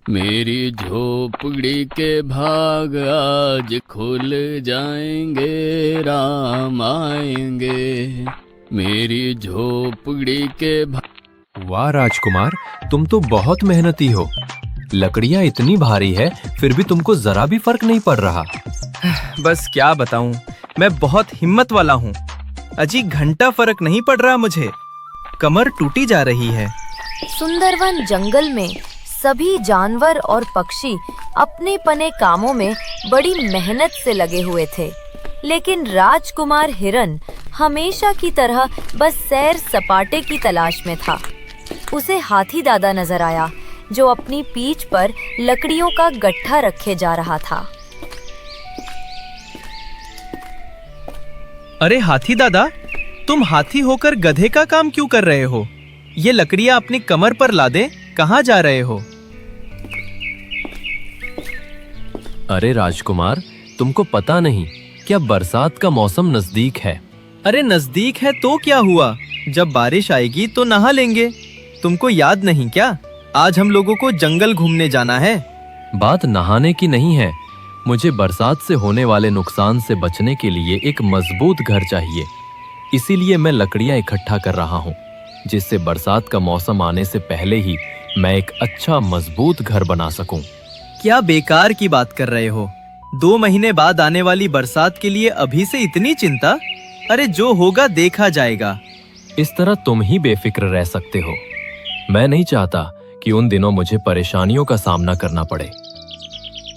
मेरी झोपड़ी के भाग आज खुल जाएंगे, राम आएंगे। मेरी झोपड़ी के भाग। वाह राजकुमार, तुम तो बहुत मेहनती हो। लकड़ियाँ इतनी भारी है, फिर भी तुमको जरा भी फर्क नहीं पड़ रहा। बस क्या बताऊं, मैं बहुत हिम्मत वाला हूँ। अजी घंटा फर्क नहीं पड़ रहा मुझे, कमर टूटी जा रही है। सुंदरवन जंगल में सभी जानवर और पक्षी अपने पने कामों में बड़ी मेहनत से लगे हुए थे, लेकिन राजकुमार हिरन हमेशा की तरह बस सैर सपाटे की तलाश में था। उसे हाथी दादा नजर आया, जो अपनी पीठ पर लकड़ियों का गट्ठा रखे जा रहा था। अरे हाथी दादा, तुम हाथी होकर गधे का काम क्यों कर रहे हो? ये लकड़ियाँ अपनी कमर पर लादे कहाँ जा रहे हो? अरे राजकुमार, तुमको पता नहीं क्या बरसात का मौसम नजदीक है। अरे नजदीक है तो क्या हुआ, जब बारिश आएगी तो नहा लेंगे। तुमको याद नहीं क्या, आज हम लोगों को जंगल घूमने जाना है। बात नहाने की नहीं है, मुझे बरसात से होने वाले नुकसान से बचने के लिए एक मजबूत घर चाहिए। इसीलिए मैं लकड़ियाँ इकट्ठा कर रहा हूँ, जिससे बरसात का मौसम आने से पहले ही मैं एक अच्छा मजबूत घर बना सकूं। क्या बेकार की बात कर रहे हो? 2 महीने बाद आने वाली बरसात के लिए अभी से इतनी चिंता? अरे जो होगा देखा जाएगा। इस तरह तुम ही बेफिक्र रह सकते हो। मैं नहीं चाहता कि उन दिनों मुझे परेशानियों का सामना करना पड़े।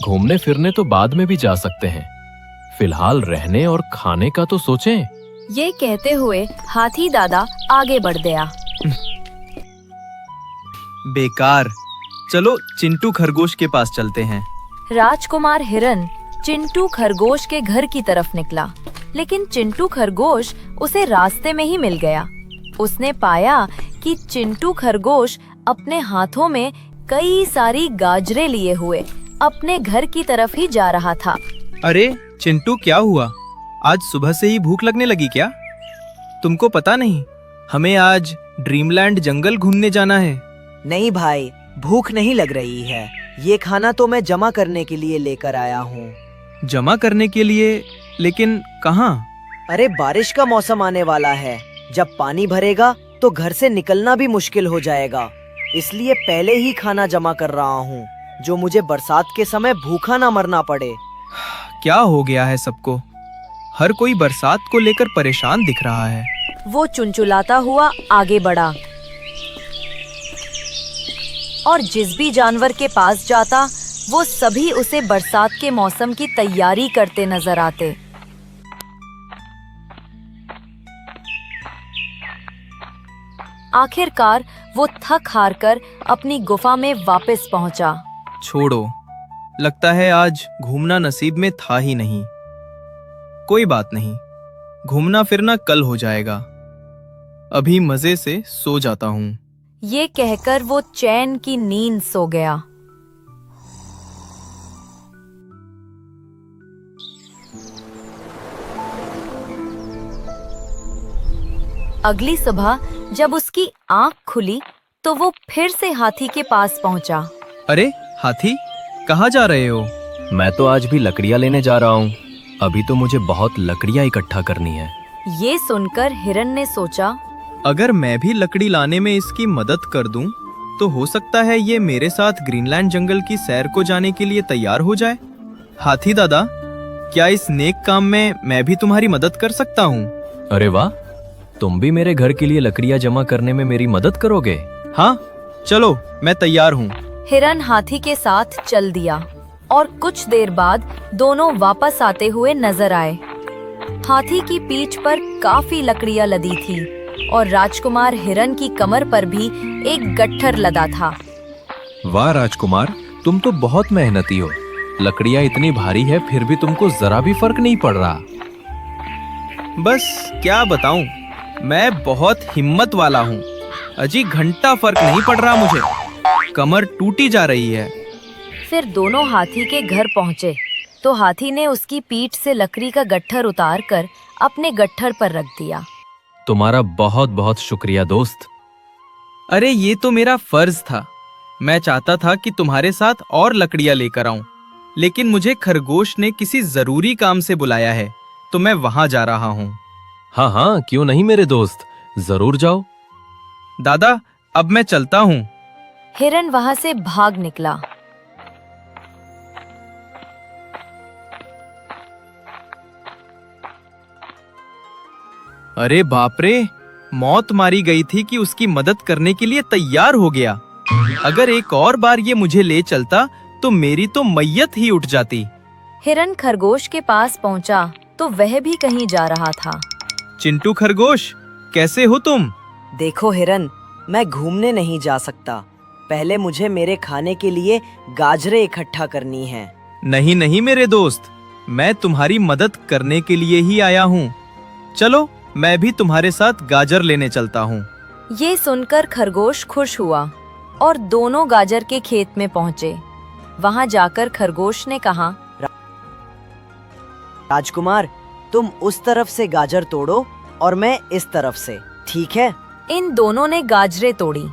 घूमने फिरने तो बाद में भी जा सकते हैं, फिलहाल रहने और खाने का तो सोचें। ये कहते हुए हाथी दादा आगे बढ़ गया। बेकार, चलो चिंटू खरगोश के पास चलते हैं। राजकुमार हिरन चिंटू खरगोश के घर की तरफ निकला, लेकिन चिंटू खरगोश उसे रास्ते में ही मिल गया। उसने पाया कि चिंटू खरगोश अपने हाथों में कई सारी गाजरें लिए हुए अपने घर की तरफ ही जा रहा था। अरे चिंटू, क्या हुआ? आज सुबह से ही भूख लगने लगी क्या? तुमको पता नहीं, हमें आज ड्रीमलैंड जंगल घूमने जाना है। नहीं भाई, भूख नहीं लग रही है। ये खाना तो मैं जमा करने के लिए लेकर आया हूँ। जमा करने के लिए? लेकिन कहाँ? अरे बारिश का मौसम आने वाला है, जब पानी भरेगा तो घर से निकलना भी मुश्किल हो जाएगा। इसलिए पहले ही खाना जमा कर रहा हूँ, जो मुझे बरसात के समय भूखा ना मरना पड़े। क्या हो गया है सबको? हर कोई बरसात को लेकर परेशान दिख रहा है। वो चुनचुलाता हुआ आगे बढ़ा और जिस भी जानवर के पास जाता, वो सभी उसे बरसात के मौसम की तैयारी करते नजर आते। आखिरकार वो थक हार कर अपनी गुफा में वापस पहुंचा। छोड़ो, लगता है आज घूमना नसीब में था ही नहीं। कोई बात नहीं, घूमना फिरना कल हो जाएगा। अभी मजे से सो जाता हूँ। ये कहकर वो चैन की नींद सो गया। अगली सुबह जब उसकी आंख खुली तो वो फिर से हाथी के पास पहुंचा। अरे हाथी, कहाँ जा रहे हो? मैं तो आज भी लकड़ियाँ लेने जा रहा हूँ। अभी तो मुझे बहुत लकड़ियाँ इकट्ठा करनी है। ये सुनकर हिरन ने सोचा, अगर मैं भी लकड़ी लाने में इसकी मदद कर दूं, तो हो सकता है ये मेरे साथ ग्रीनलैंड जंगल की सैर को जाने के लिए तैयार हो जाए। हाथी दादा, क्या इस नेक काम में मैं भी तुम्हारी मदद कर सकता हूँ? अरे वाह, तुम भी मेरे घर के लिए लकड़ियाँ जमा करने में मेरी मदद करोगे? हाँ, चलो मैं तैयार हूँ। हिरन हाथी के साथ चल दिया और कुछ देर बाद दोनों वापस आते हुए नजर आए। हाथी की पीठ पर काफी लकड़ियां लदी थी और राजकुमार हिरन की कमर पर भी एक गट्ठर लदा था। वाह राजकुमार, तुम तो बहुत मेहनती हो। लकड़ियाँ इतनी भारी है, फिर भी तुमको जरा भी फर्क नहीं पड़ रहा। बस क्या बताऊं, मैं बहुत हिम्मत वाला हूँ। अजी घंटा फर्क नहीं पड़ रहा मुझे, कमर टूटी जा रही है। फिर दोनों हाथी के घर पहुंचे तो हाथी ने उसकी पीठ से लकड़ी का गट्ठर उतार कर अपने गट्ठर पर रख दिया। तुम्हारा बहुत बहुत शुक्रिया दोस्त। अरे ये तो मेरा फर्ज था। मैं चाहता था कि तुम्हारे साथ और लकड़ियां लेकर आऊं, लेकिन मुझे खरगोश ने किसी जरूरी काम से बुलाया है, तो मैं वहां जा रहा हूं। हाँ हाँ, क्यों नहीं मेरे दोस्त, जरूर जाओ। दादा, अब मैं चलता हूं। हिरन वहां से भाग निकला। अरे बाप रे, मौत मारी गई थी कि उसकी मदद करने के लिए तैयार हो गया। अगर एक और बार ये मुझे ले चलता तो मेरी तो मैयत ही उठ जाती। हिरन खरगोश के पास पहुंचा तो वह भी कहीं जा रहा था। चिंटू खरगोश, कैसे हो तुम? देखो हिरन, मैं घूमने नहीं जा सकता। पहले मुझे मेरे खाने के लिए गाजरें इकट्ठा करनी है। नहीं नहीं मेरे दोस्त, मैं तुम्हारी मदद करने के लिए ही आया हूँ। चलो, मैं भी तुम्हारे साथ गाजर लेने चलता हूँ। ये सुनकर खरगोश खुश हुआ और दोनों गाजर के खेत में पहुंचे। वहां जाकर खरगोश ने कहा, राजकुमार, तुम उस तरफ से गाजर तोड़ो और मैं इस तरफ से, ठीक है? इन दोनों ने गाजरें तोड़ी।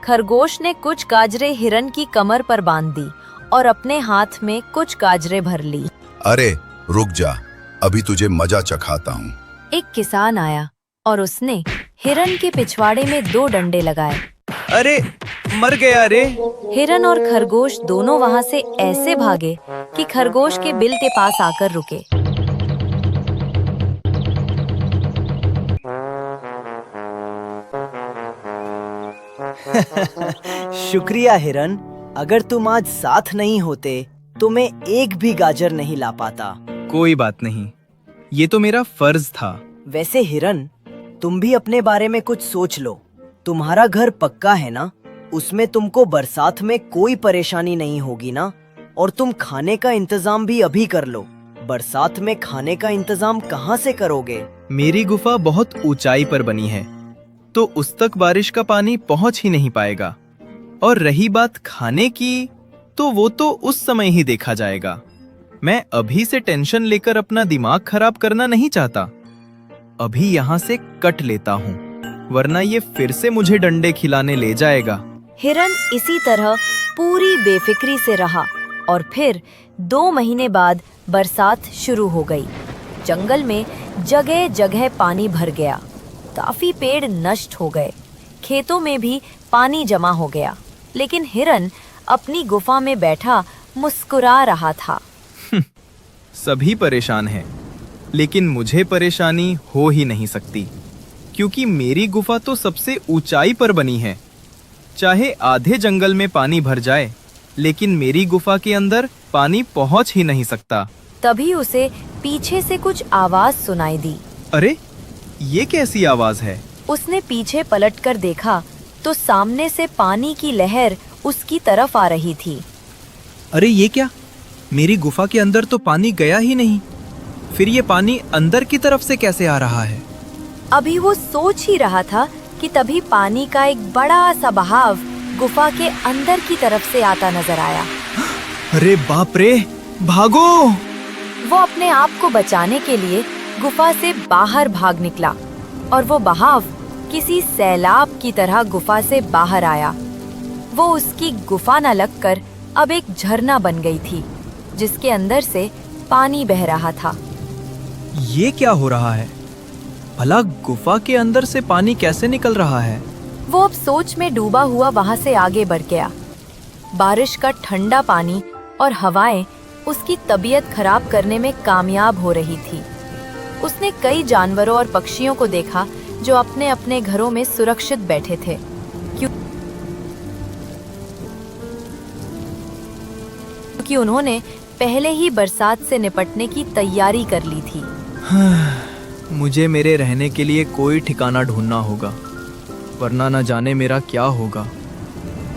खरगोश ने कुछ गाजरें हिरन की कमर पर बांध दी और अपने हाथ में कुछ गाजरें भर ली। अरे रुक जा, अभी तुझे मजा चखाता हूँ। एक किसान आया और उसने हिरन के पिछवाड़े में 2 डंडे लगाए। अरे मर गया रे। हिरन और खरगोश दोनों वहां से ऐसे भागे कि खरगोश के बिल के पास आकर रुके। शुक्रिया हिरन, अगर तुम आज साथ नहीं होते तो मैं एक भी गाजर नहीं ला पाता। कोई बात नहीं, ये तो मेरा फर्ज था। वैसे हिरन, तुम भी अपने बारे में कुछ सोच लो। तुम्हारा घर पक्का है ना? उसमें तुमको बरसात में कोई परेशानी नहीं होगी ना? और तुम खाने का इंतजाम भी अभी कर लो। बरसात में खाने का इंतजाम कहाँ से करोगे? मेरी गुफा बहुत ऊंचाई पर बनी है, तो उस तक बारिश का पानी पहुंच ही नहीं पाएगा। और रही बात खाने की, तो वो तो उस समय ही देखा जाएगा। मैं अभी से टेंशन लेकर अपना दिमाग खराब करना नहीं चाहता। अभी यहाँ से कट लेता हूँ, वरना ये फिर से मुझे डंडे खिलाने ले जाएगा। हिरन इसी तरह पूरी बेफिक्री से रहा और फिर 2 महीने बाद बरसात शुरू हो गई। जंगल में जगह जगह पानी भर गया। काफी पेड़ नष्ट हो गए। खेतों में भी पानी जमा हो गया। लेकिन हिरन अपनी गुफा में बैठा मुस्कुरा रहा था। सभी परेशान हैं, लेकिन मुझे परेशानी हो ही नहीं सकती, क्योंकि मेरी गुफा तो सबसे ऊंचाई पर बनी है। चाहे आधे जंगल में पानी भर जाए, लेकिन मेरी गुफा के अंदर पानी पहुंच ही नहीं सकता। तभी उसे पीछे से कुछ आवाज सुनाई दी। अरे, ये कैसी आवाज है? उसने पीछे पलटकर देखा तो सामने से पानी की लहर उसकी तरफ आ रही थी। अरे ये क्या? मेरी गुफा के अंदर तो पानी गया ही नहीं। फिर ये पानी अंदर की तरफ से कैसे आ रहा है? अभी वो सोच ही रहा था कि तभी पानी का एक बड़ा सा बहाव गुफा के अंदर की तरफ से आता नजर आया। अरे बाप रे, भागो! वो अपने आप को बचाने के लिए गुफा से बाहर भाग निकला और वो बहाव किसी सैलाब की तरह गुफा से बाहर आया। वो उसकी गुफा न लगकर अब एक झरना बन गई थी, जिसके अंदर से पानी बह रहा था। ये क्या हो रहा है? भला गुफा के अंदर से पानी कैसे निकल रहा है? वो अब सोच में डूबा हुआ वहां से आगे बढ़ गया। बारिश का ठंडा पानी और हवाएं उसकी तबीयत खराब करने में कामयाब हो रही थी। उसने कई जानवरों और पक्षियों को देखा जो अपने अपने घरों में सुरक्षित बैठे थे, क्योंकि उन्होंने पहले ही बरसात से निपटने की तैयारी कर ली थी। मुझे मेरे रहने के लिए कोई ठिकाना ढूंढना होगा, वरना न जाने मेरा क्या होगा।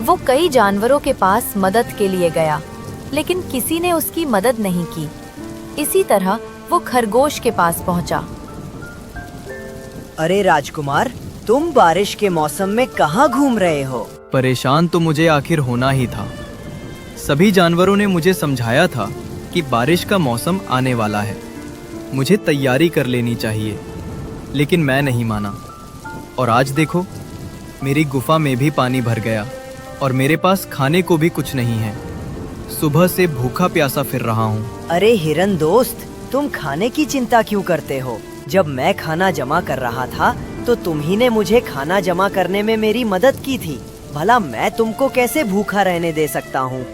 वो कई जानवरों के पास मदद के लिए गया, लेकिन किसी ने उसकी मदद नहीं की। इसी तरह वो खरगोश के पास पहुंचा। अरे राजकुमार, तुम बारिश के मौसम में कहाँ घूम रहे हो? परेशान तो मुझे आखिर होना ही था। सभी जानवरों ने मुझे समझाया था कि बारिश का मौसम आने वाला है, मुझे तैयारी कर लेनी चाहिए, लेकिन मैं नहीं माना। और आज देखो, मेरी गुफा में भी पानी भर गया और मेरे पास खाने को भी कुछ नहीं है। सुबह से भूखा प्यासा फिर रहा हूँ। अरे हिरन दोस्त, तुम खाने की चिंता क्यों करते हो? जब मैं खाना जमा कर रहा था तो तुम ही ने मुझे खाना जमा करने में मेरी मदद की थी। भला मैं तुमको कैसे भूखा रहने दे सकता हूँ?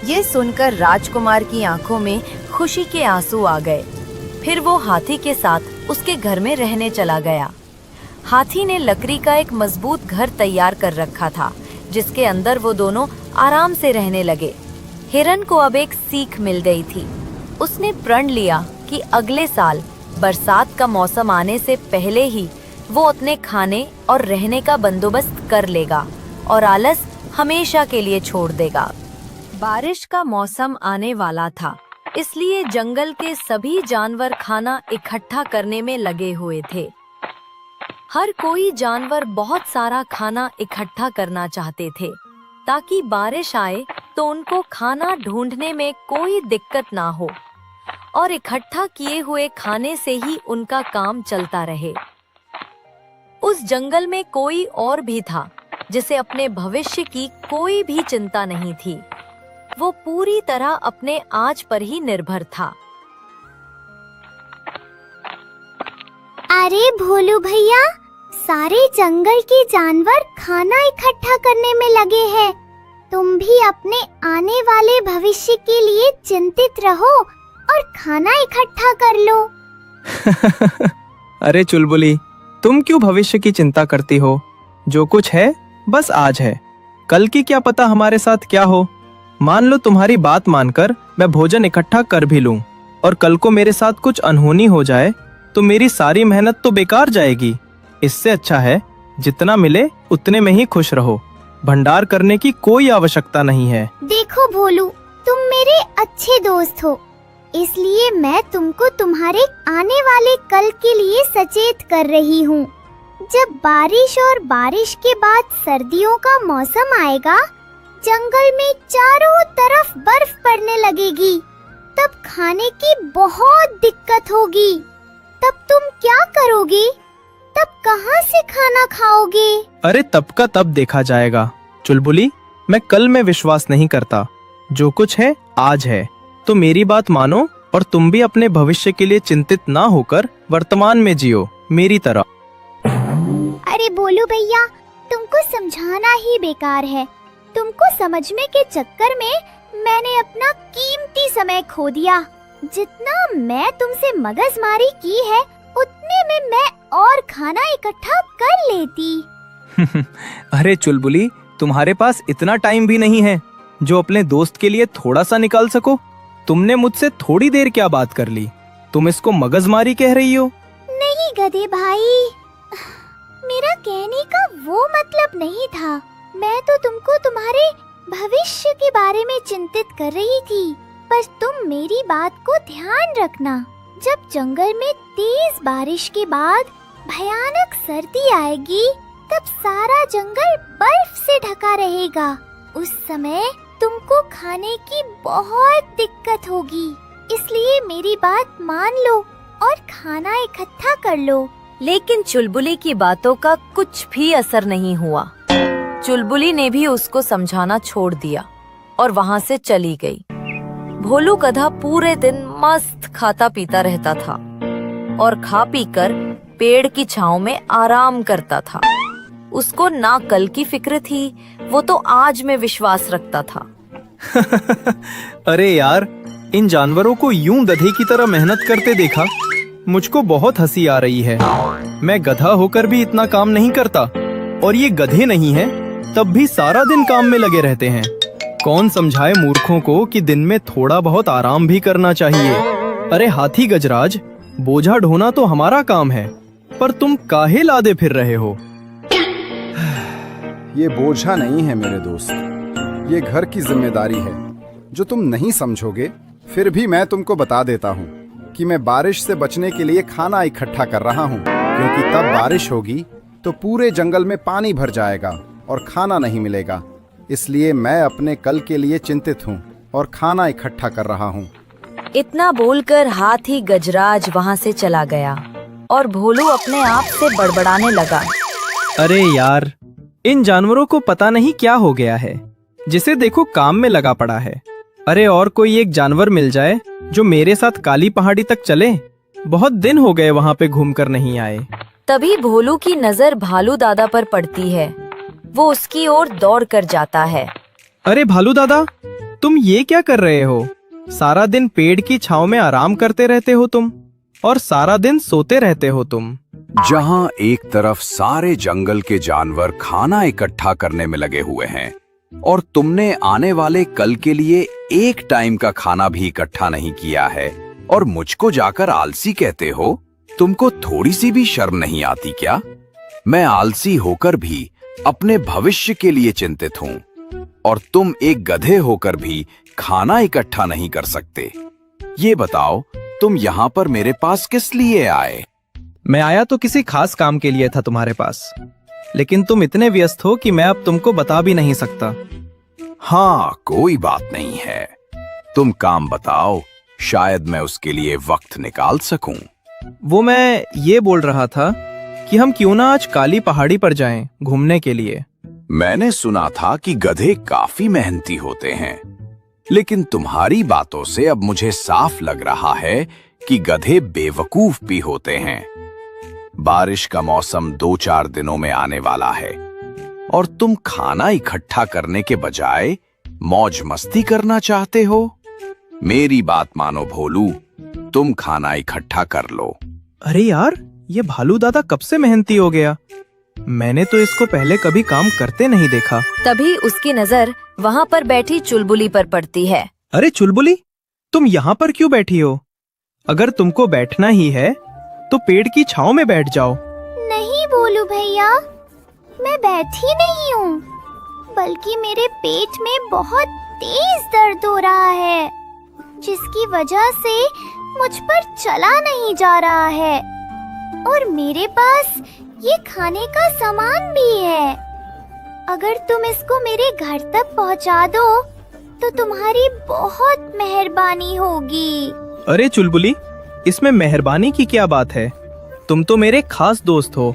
ये सुनकर राजकुमार की आंखों में खुशी के आंसू आ गए। फिर वो हाथी के साथ उसके घर में रहने चला गया। हाथी ने लकड़ी का एक मजबूत घर तैयार कर रखा था, जिसके अंदर वो दोनों आराम से रहने लगे। हिरन को अब एक सीख मिल गई थी। उसने प्रण लिया कि अगले साल बरसात का मौसम आने से पहले ही वो अपने खाने और रहने का बंदोबस्त कर लेगा और आलस हमेशा के लिए छोड़ देगा। बारिश का मौसम आने वाला था, इसलिए जंगल के सभी जानवर खाना इकट्ठा करने में लगे हुए थे। हर कोई जानवर बहुत सारा खाना इकट्ठा करना चाहते थे, ताकि बारिश आए तो उनको खाना ढूंढने में कोई दिक्कत ना हो और इकट्ठा किए हुए खाने से ही उनका काम चलता रहे। उस जंगल में कोई और भी था जिसे अपने भविष्य की कोई भी चिंता नहीं थी। वो पूरी तरह अपने आज पर ही निर्भर था। अरे भोलू भैया, सारे जंगल के जानवर खाना इकट्ठा करने में लगे हैं। तुम भी अपने आने वाले भविष्य के लिए चिंतित रहो और खाना इकट्ठा कर लो। अरे चुलबुली, तुम क्यों भविष्य की चिंता करती हो? जो कुछ है बस आज है, कल की क्या पता हमारे साथ क्या हो। मान लो तुम्हारी बात मानकर मैं भोजन इकट्ठा कर भी लूं और कल को मेरे साथ कुछ अनहोनी हो जाए तो मेरी सारी मेहनत तो बेकार जाएगी। इससे अच्छा है जितना मिले उतने में ही खुश रहो। भंडार करने की कोई आवश्यकता नहीं है। देखो भोलू, तुम मेरे अच्छे दोस्त हो, इसलिए मैं तुमको तुम्हारे आने वाले कल के लिए सचेत कर रही हूँ। जब बारिश और बारिश के बाद सर्दियों का मौसम आएगा, जंगल में चारों तरफ बर्फ पड़ने लगेगी। तब खाने की बहुत दिक्कत होगी। तब तुम क्या करोगे? तब कहाँ से खाना खाओगे? अरे तब का तब देखा जाएगा चुलबुली, मैं कल में विश्वास नहीं करता। जो कुछ है आज है, तो मेरी बात मानो और तुम भी अपने भविष्य के लिए चिंतित ना होकर वर्तमान में जियो, मेरी तरह। अरे बोलू भैया, तुमको समझाना ही बेकार है। तुमको समझने के चक्कर में मैंने अपना कीमती समय खो दिया। जितना मैं तुमसे मगजमारी की है, उतने में मैं और खाना इकट्ठा कर लेती। अरे चुलबुली, तुम्हारे पास इतना टाइम भी नहीं है जो अपने दोस्त के लिए थोड़ा सा निकाल सको। तुमने मुझसे थोड़ी देर क्या बात कर ली? तुम इसको मगजमारी कह रही हो? नहीं गधे भाई, मेरा कहने का वो मतलब नहीं था। मैं तो तुमको तुम्हारे भविष्य के बारे में चिंतित कर रही थी। बस तुम मेरी बात को ध्यान रखना। जब जंगल में तेज बारिश के बाद भयानक सर्दी आएगी, तब सारा जंगल बर्फ से ढका रहेगा। उस समय तुमको खाने की बहुत दिक्कत होगी। इसलिए मेरी बात मान लो और खाना इकट्ठा कर लो। लेकिन चुलबुली की बातों का कुछ भी असर नहीं हुआ। चुलबुली ने भी उसको समझाना छोड़ दिया और वहाँ से चली गई। भोलू गधा पूरे दिन मस्त खाता पीता रहता था और खा पीकर पेड़ की छांव में आराम करता था। उसको ना कल की फिक्र थी, वो तो आज में विश्वास रखता था। अरे यार, इन जानवरों को यूं गधे की तरह मेहनत करते देखा मुझको बहुत हंसी आ रही है। मैं गधा होकर भी इतना काम नहीं करता और ये गधे नहीं हैं, तब भी सारा दिन काम में लगे रहते हैं। कौन समझाए मूर्खों को कि दिन में थोड़ा बहुत आराम भी करना चाहिए। अरे हाथी गजराज, बोझा ढोना तो हमारा काम है, पर तुम काहे लादे फिर रहे हो? ये बोझा नहीं है मेरे दोस्त, ये घर की जिम्मेदारी है जो तुम नहीं समझोगे। फिर भी मैं तुमको बता देता हूँ कि मैं बारिश से बचने के लिए खाना इकट्ठा कर रहा हूँ, क्योंकि तब बारिश होगी तो पूरे जंगल में पानी भर जाएगा और खाना नहीं मिलेगा। इसलिए मैं अपने कल के लिए चिंतित हूँ और खाना इकट्ठा कर रहा हूँ। इतना बोलकर हाथी गजराज वहाँ से चला गया और भोलू अपने आप से बड़बड़ाने लगा। अरे यार, इन जानवरों को पता नहीं क्या हो गया है। जिसे देखो काम में लगा पड़ा है। अरे और कोई एक जानवर मिल जाए जो मेरे साथ काली पहाड़ी तक चले। बहुत दिन हो गए वहाँ पे घूमकर नहीं आए। तभी भोलू की नजर भालू दादा पर पड़ती है। वो उसकी ओर दौड़ कर जाता है। अरे भालू दादा, तुम ये क्या कर रहे हो? सारा दिन पेड़ की छांव में आराम करते रहते हो तुम, और सारा दिन सोते रहते हो तुम। जहां एक तरफ सारे जंगल के जानवर खाना इकट्ठा करने में लगे हुए हैं और तुमने आने वाले कल के लिए एक टाइम का खाना भी इकट्ठा नहीं किया है और मुझको जाकर आलसी कहते हो, तुमको थोड़ी सी भी शर्म नहीं आती क्या? मैं आलसी होकर भी अपने भविष्य के लिए चिंतित हूँ और तुम एक गधे होकर भी खाना इकट्ठा नहीं कर सकते। ये बताओ, तुम यहाँ पर मेरे पास किस लिए आए? मैं आया तो किसी खास काम के लिए था तुम्हारे पास, लेकिन तुम इतने व्यस्त हो कि मैं अब तुमको बता भी नहीं सकता। हाँ, कोई बात नहीं है, तुम काम बताओ, शायद मैं उसके लिए वक्त निकाल सकूं। वो मैं ये बोल रहा था कि हम क्यों ना आज काली पहाड़ी पर जाएं घूमने के लिए। मैंने सुना था कि गधे काफी मेहनती होते हैं, लेकिन तुम्हारी बातों से अब मुझे साफ लग रहा है कि गधे बेवकूफ भी होते हैं। बारिश का मौसम 2-4 दिनों में आने वाला है और तुम खाना इकट्ठा करने के बजाय मौज मस्ती करना चाहते हो। मेरी बात मानो भोलू, तुम खाना इकट्ठा कर लो। अरे यार, ये भालू दादा कब से मेहनती हो गया? मैंने तो इसको पहले कभी काम करते नहीं देखा। तभी उसकी नजर वहाँ पर बैठी चुलबुली पर पड़ती है। अरे चुलबुली, तुम यहाँ पर क्यों बैठी हो? अगर तुमको बैठना ही है तो पेड़ की छांव में बैठ जाओ। नहीं भोलू भैया, मैं बैठी नहीं हूँ, बल्कि मेरे पेट में बहुत तेज दर्द हो रहा है, जिसकी वजह से मुझ पर चला नहीं जा रहा है और मेरे पास ये खाने का सामान भी है। अगर तुम इसको मेरे घर तक पहुंचा दो तो तुम्हारी बहुत मेहरबानी होगी। अरे चुलबुली, इसमें मेहरबानी की क्या बात है? तुम तो मेरे खास दोस्त हो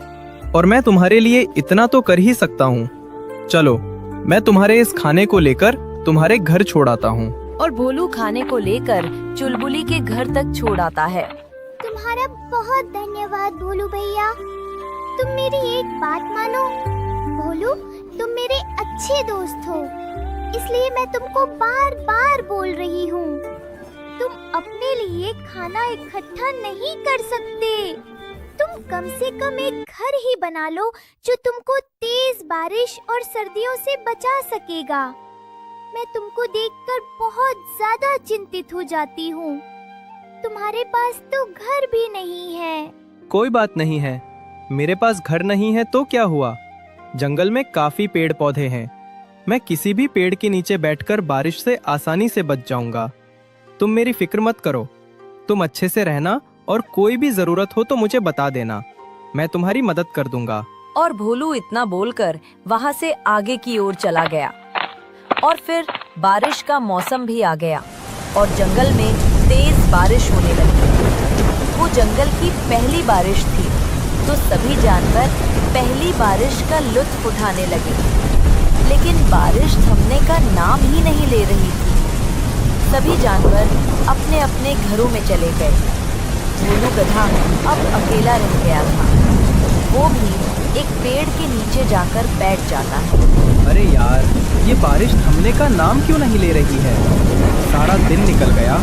और मैं तुम्हारे लिए इतना तो कर ही सकता हूँ। चलो, मैं तुम्हारे इस खाने को लेकर तुम्हारे घर छोड़ आता हूँ। और भोलू खाने को लेकर चुलबुली के घर तक छोड़ आता है। तुम्हारा बहुत धन्यवाद भोलू भैया, तुम मेरी एक बात मानो। भोलू, तुम मेरे अच्छे दोस्त हो, इसलिए मैं तुमको बार बार बोल रही हूँ, तुम अपने लिए खाना इकट्ठा नहीं कर सकते। तुम कम से कम एक घर ही बना लो जो तुमको तेज बारिश और सर्दियों से बचा सकेगा। मैं तुमको देखकर बहुत ज्यादा चिंतित हो जाती हूँ। तुम्हारे पास तो घर भी नहीं है। कोई बात नहीं है, मेरे पास घर नहीं है तो क्या हुआ? जंगल में काफी पेड़ पौधे हैं, मैं किसी भी पेड़ के नीचे बैठकर बारिश से आसानी से बच जाऊंगा। तुम मेरी फिक्र मत करो, तुम अच्छे से रहना और कोई भी जरूरत हो तो मुझे बता देना, मैं तुम्हारी मदद कर दूंगा। और भोलू इतना बोलकर वहाँ से आगे की ओर चला गया। और फिर बारिश का मौसम भी आ गया और जंगल में तेज बारिश होने लगी। वो जंगल की पहली बारिश थी, तो सभी जानवर पहली बारिश का लुत्फ उठाने लगे। लेकिन बारिश थमने का नाम ही नहीं ले रही थी। सभी जानवर अपने अपने घरों में चले गए। भोलू गधा अब अकेला रह गया था। वो भी एक पेड़ के नीचे जाकर बैठ जाता है। अरे यार, ये बारिश थमने का नाम क्यों नहीं ले रही है? सारा दिन निकल गया,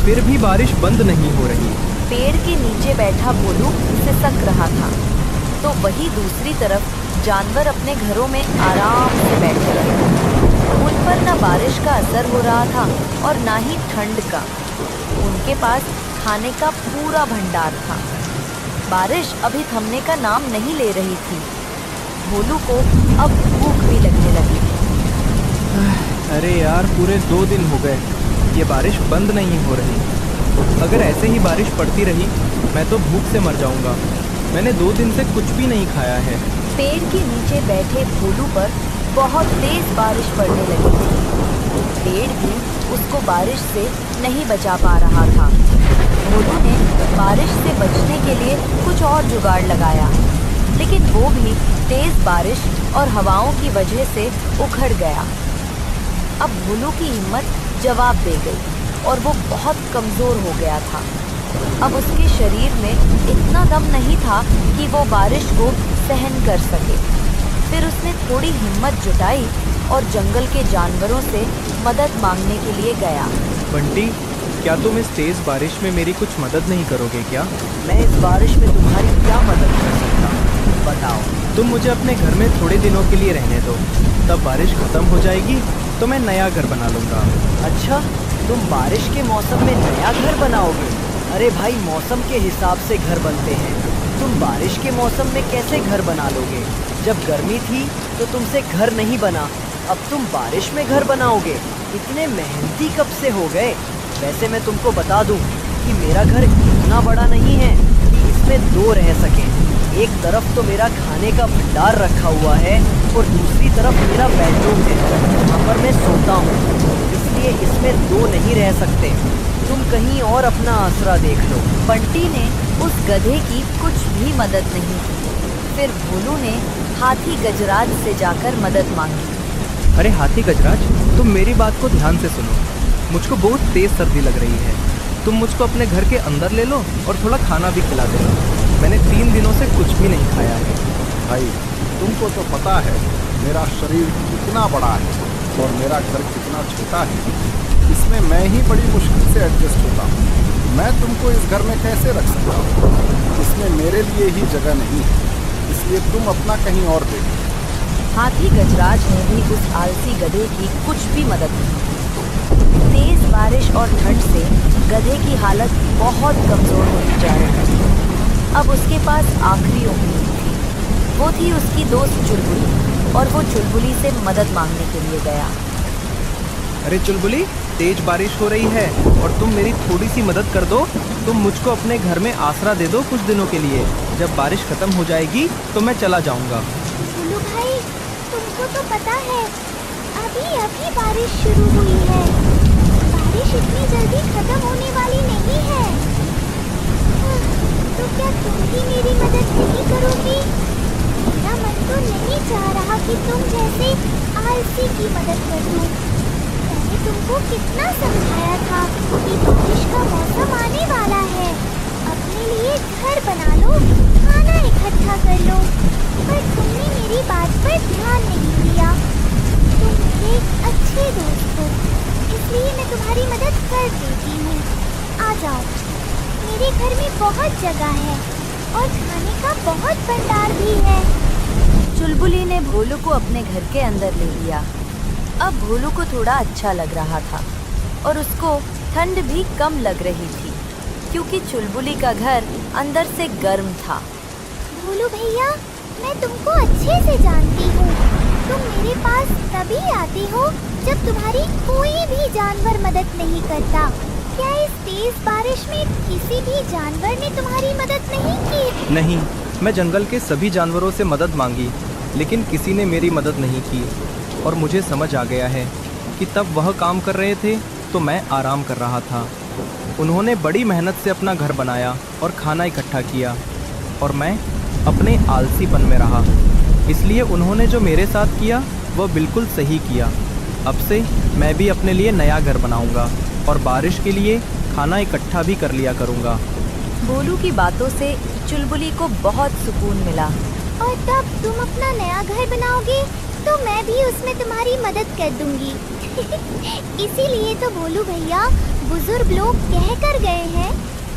फिर भी बारिश बंद नहीं हो रही। पेड़ के नीचे बैठा भोलू सिसक रहा था, तो वही दूसरी तरफ जानवर अपने घरों में आराम से बैठे रहे। उन पर न बारिश का असर हो रहा था और न ही ठंड का। उनके पास खाने का पूरा भंडार था। बारिश अभी थमने का नाम नहीं ले रही थी। भोलू को अब भूख भी लगने लगी। अरे यार, पूरे 2 दिन हो गए, ये बारिश बंद नहीं हो रही। अगर ऐसे ही बारिश पड़ती रही, मैं तो भूख से मर जाऊंगा। मैंने 2 दिन से कुछ भी नहीं खाया है। पेड़ के नीचे बैठे भोलू पर बहुत तेज बारिश पड़ने लगी थी। पेड़ भी उसको बारिश से नहीं बचा पा रहा था। भोलू ने बारिश से बचने के लिए कुछ और जुगाड़ लगाया, लेकिन वो भी तेज बारिश और हवाओं की वजह से उखड़ गया। अब भोलू की हिम्मत जवाब दे गई और वो बहुत कमजोर हो गया था। अब उसके शरीर में इतना दम नहीं था कि वो बारिश को सहन कर सके। फिर उसने थोड़ी हिम्मत जुटाई और जंगल के जानवरों से मदद मांगने के लिए गया। बंटी, क्या तुम इस तेज बारिश में मेरी कुछ मदद नहीं करोगे क्या? मैं इस बारिश में तुम्हारी क्या मदद कर सकता हूँ, बताओ। तुम मुझे अपने घर में थोड़े दिनों के लिए रहने दो, तब बारिश खत्म हो जाएगी तो मैं नया घर बना लूंगा। अच्छा, तुम बारिश के मौसम में नया घर बनाओगे? अरे भाई, मौसम के हिसाब से घर बनते हैं। तुम बारिश के मौसम में कैसे घर बना लोगे? जब गर्मी थी तो तुमसे घर नहीं बना, अब तुम बारिश में घर बनाओगे? इतने मेहनती कब से हो गए? वैसे मैं तुमको बता दूं कि मेरा घर इतना बड़ा नहीं है कि इसमें दो रह सकें। एक तरफ तो मेरा खाने का भंडार रखा हुआ है और दूसरी तरफ मेरा बेडरूम है, वहाँ पर मैं सोता हूँ, इसलिए इसमें दो नहीं रह सकते। तुम कहीं और अपना आसरा देख लो। बंटी ने उस गधे की कुछ भी मदद नहीं की। फिर भोलू ने हाथी गजराज से जाकर मदद मांगी। अरे हाथी गजराज, तुम मेरी बात को ध्यान से सुनो। मुझको बहुत तेज सर्दी लग रही है, तुम मुझको अपने घर के अंदर ले लो और थोड़ा खाना भी खिला देना। मैंने 3 दिनों से कुछ भी नहीं खाया है। भाई, तुमको तो पता है मेरा शरीर कितना बड़ा है और मेरा घर कितना छोटा है। इसमें मैं ही बड़ी मुश्किल से एडजस्ट होता हूँ। मैं तुमको इस घर में कैसे रख सकता हूँ? इसमें मेरे लिए ही जगह नहीं है, इसलिए तुम अपना कहीं और देखो। हाथी गजराज ने भी उस आलसी गधे की कुछ भी मदद नहीं की। तेज बारिश और ठंड से गधे की हालत बहुत कमजोर होती जा रही थी। अब उसके पास आखिरी उम्मीद थी, वो थी उसकी दोस्त चुलबुली, और वो चुलबुली से मदद मांगने के लिए गया। अरे चुलबुली, तेज बारिश हो रही है और तुम मेरी थोड़ी सी मदद कर दो। तुम मुझको अपने घर में आसरा दे दो कुछ दिनों के लिए। जब बारिश खत्म हो जाएगी तो मैं चला जाऊंगा। भोलू भाई, तुमको तो पता है अभी अभी बारिश शुरू हुई है। बारिश इतनी जल्दी खत्म होने वाली नहीं है। तो क्या तुम भी मेरी मदद नहीं करोगी? मेरा मन तो नहीं चाह रहा कि तुम जैसे आलसी की मदद कर दूं। मैंने तुमको कितना समझाया था कि बारिश का मौसम आने वाला है, अपने लिए घर बना लो, खाना इकट्ठा कर लो, पर तुमने मेरी बात पर ध्यान नहीं दिया। तुम मेरे अच्छे दोस्त हो, इसलिए मैं तुम्हारी मदद कर देती हूँ। आ जाओ, मेरे घर में बहुत जगह है और खाने का बहुत भंडार भी है। चुलबुली ने भोलू को अपने घर के अंदर ले लिया। अब भोलू को थोड़ा अच्छा लग रहा था और उसको ठंड भी कम लग रही थी, क्योंकि चुलबुली का घर अंदर से गर्म था। भोलू भैया, मैं तुमको अच्छे से जानती हूँ। तुम मेरे पास तभी आते हो जब तुम्हारी कोई भी जानवर मदद नहीं करता। क्या इस तेज बारिश में किसी भी जानवर ने तुम्हारी मदद नहीं की? नहीं, मैं जंगल के सभी जानवरों से मदद मांगी, लेकिन किसी ने मेरी मदद नहीं की। और मुझे समझ आ गया है कि तब वह काम कर रहे थे तो मैं आराम कर रहा था। उन्होंने बड़ी मेहनत से अपना घर बनाया और खाना इकट्ठा किया, और मैं अपने आलसीपन में रहा। इसलिए उन्होंने जो मेरे साथ किया वह बिल्कुल सही किया। अब से मैं भी अपने लिए नया घर बनाऊंगा और बारिश के लिए खाना इकट्ठा भी कर लिया करूंगा। भोलू की बातों से चुलबुली को बहुत सुकून मिला। और तब तुम अपना नया घर बनाओगे तो मैं भी उसमें तुम्हारी मदद कर दूंगी। इसीलिए तो भोलू भैया, बुजुर्ग लोग कह कर गए हैं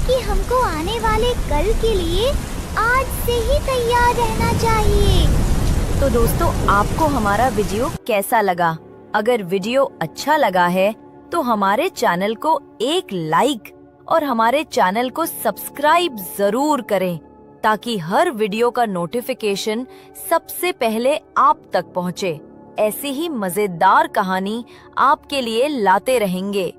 कि हमको आने वाले कल के लिए आज से ही तैयार रहना चाहिए। तो दोस्तों, आपको हमारा वीडियो कैसा लगा? अगर वीडियो अच्छा लगा है तो हमारे चैनल को एक लाइक और हमारे चैनल को सब्सक्राइब जरूर करें, ताकि हर वीडियो का नोटिफिकेशन सबसे पहले आप तक पहुंचे। ऐसी ही मजेदार कहानी आपके लिए लाते रहेंगे।